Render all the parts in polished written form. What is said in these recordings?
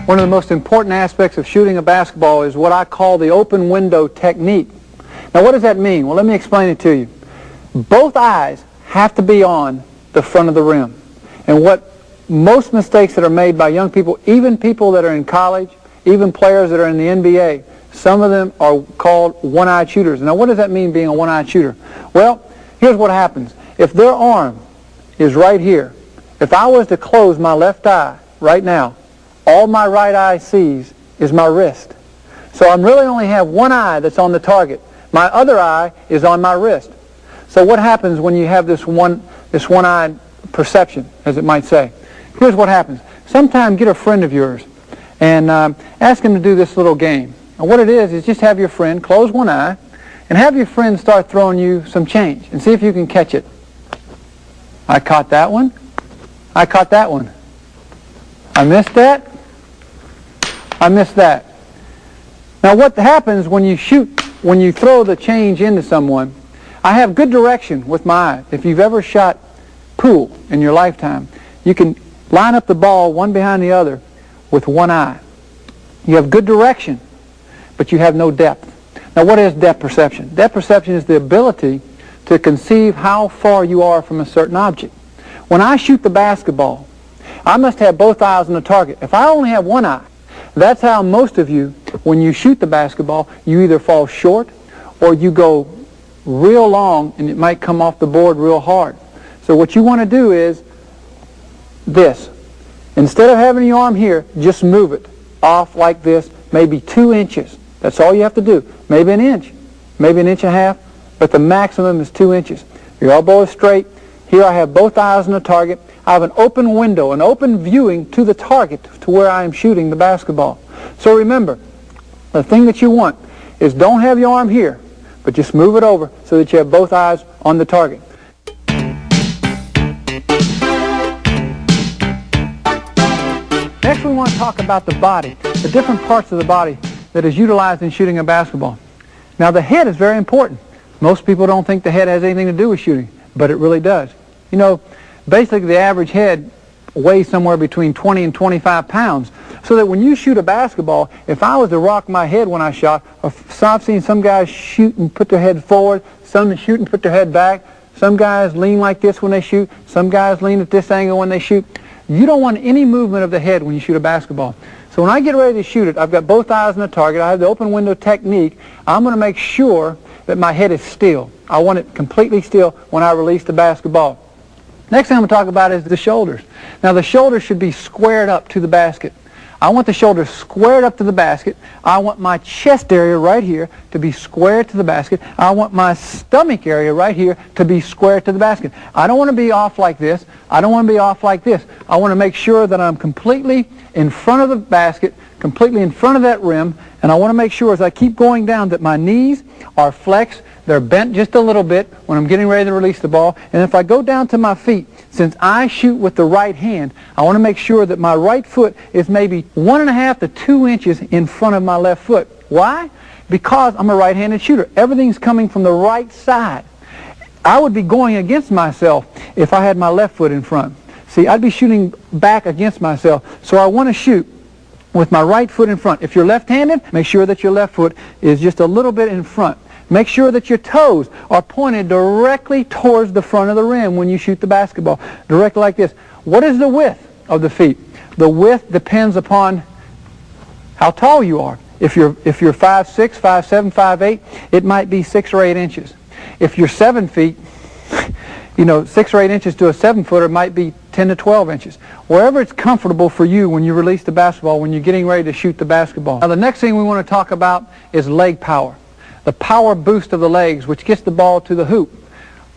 One of the most important aspects of shooting a basketball is what I call the open window technique. Now, what does that mean? Well, let me explain it to you. Both eyes have to be on the front of the rim. And what most mistakes that are made by young people, even people that are in college, even players that are in the NBA, some of them are called one-eyed shooters. Now, what does that mean, being a one-eyed shooter? Well, here's what happens. If their arm is right here, if I was to close my left eye right now, all my right eye sees is my wrist. So I really only have one eye that's on the target. My other eye is on my wrist. So what happens when you have this one-eyed perception, as it might say? Here's what happens. Sometime get a friend of yours and ask him to do this little game. And what it is just have your friend close one eye and have your friend start throwing you some change and see if you can catch it. I caught that one. I caught that one. I missed that. I missed that. Now what happens when you shoot, when you throw the change into someone, I have good direction with my eye. If you've ever shot pool in your lifetime, you can line up the ball one behind the other with one eye. You have good direction, but you have no depth. Now what is depth perception? Depth perception is the ability to conceive how far you are from a certain object. When I shoot the basketball, I must have both eyes on the target. If I only have one eye, that's how most of you, when you shoot the basketball, you either fall short or you go real long and it might come off the board real hard. So what you want to do is this. Instead of having your arm here, just move it off like this, maybe 2 inches. That's all you have to do. Maybe an inch, maybe an inch and a half, but the maximum is 2 inches. Your elbow is straight. Here I have both eyes on the target. I have an open window, an open viewing to the target to where I am shooting the basketball. So remember, the thing that you want is don't have your arm here, but just move it over so that you have both eyes on the target. Next we want to talk about the body, the different parts of the body that is utilized in shooting a basketball. Now the head is very important. Most people don't think the head has anything to do with shooting, but it really does. You know, basically the average head weighs somewhere between 20 and 25 pounds. So that when you shoot a basketball, if I was to rock my head when I shot, so I've seen some guys shoot and put their head forward, some shoot and put their head back, some guys lean like this when they shoot, some guys lean at this angle when they shoot. You don't want any movement of the head when you shoot a basketball. So when I get ready to shoot it, I've got both eyes on the target, I have the open window technique. I'm going to make sure that my head is still. I want it completely still when I release the basketball. Next thing I'm going to talk about is the shoulders. Now the shoulders should be squared up to the basket. I want the shoulders squared up to the basket. I want my chest area right here to be squared to the basket. I want my stomach area right here to be squared to the basket. I don't want to be off like this. I don't want to be off like this. I want to make sure that I'm completely in front of the basket, completely in front of that rim, and I want to make sure as I keep going down that my knees are flexed, they're bent just a little bit when I'm getting ready to release the ball. And if I go down to my feet, since I shoot with the right hand, I want to make sure that my right foot is maybe 1.5 to 2 inches in front of my left foot. Why? Because I'm a right-handed shooter. Everything's coming from the right side. I would be going against myself if I had my left foot in front. See, I'd be shooting back against myself. So I want to shoot with my right foot in front. If you're left-handed, make sure that your left foot is just a little bit in front. Make sure that your toes are pointed directly towards the front of the rim when you shoot the basketball, directly like this. What is the width of the feet? The width depends upon how tall you are. If you're 5'6", 5'7", 5'8", it might be 6 or 8 inches. If you're 7 feet, 6 or 8 inches to a 7-footer might be 10 to 12 inches. Wherever it's comfortable for you when you release the basketball, when you're getting ready to shoot the basketball. Now the next thing we want to talk about is leg power. The power boost of the legs, which gets the ball to the hoop.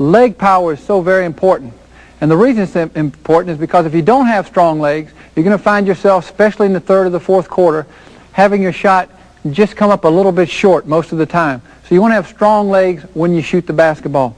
Leg power is so very important. And the reason it's important is because if you don't have strong legs, you're going to find yourself, especially in the third or the fourth quarter, having your shot just come up a little bit short most of the time. So you want to have strong legs when you shoot the basketball.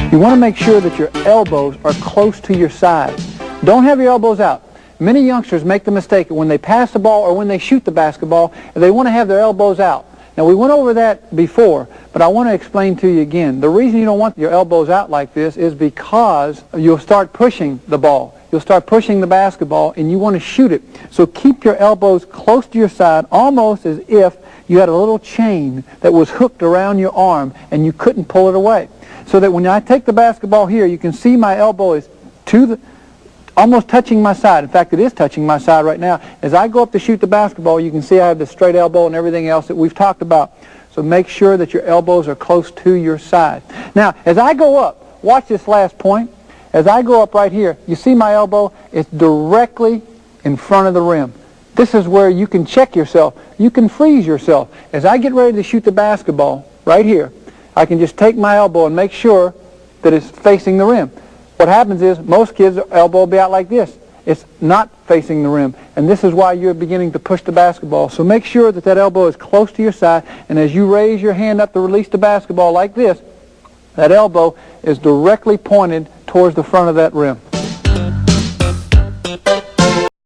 You want to make sure that your elbows are close to your sides. Don't have your elbows out. Many youngsters make the mistake when they pass the ball or when they shoot the basketball, they want to have their elbows out. Now, we went over that before, but I want to explain to you again. The reason you don't want your elbows out like this is because you'll start pushing the ball. You'll start pushing the basketball, and you want to shoot it. So keep your elbows close to your side, almost as if you had a little chain that was hooked around your arm, and you couldn't pull it away. So that when I take the basketball here, you can see my elbow is almost touching my side. In fact, it is touching my side right now. As I go up to shoot the basketball, you can see I have the straight elbow and everything else that we've talked about. So make sure that your elbows are close to your side. Now, as I go up, watch this last point. As I go up right here, you see my elbow? It's directly in front of the rim. This is where you can check yourself. You can freeze yourself. As I get ready to shoot the basketball right here, I can just take my elbow and make sure that it's facing the rim. What happens is most kids' elbow will be out like this. It's not facing the rim. And this is why you're beginning to push the basketball. So make sure that that elbow is close to your side. And as you raise your hand up to release the basketball like this, that elbow is directly pointed towards the front of that rim.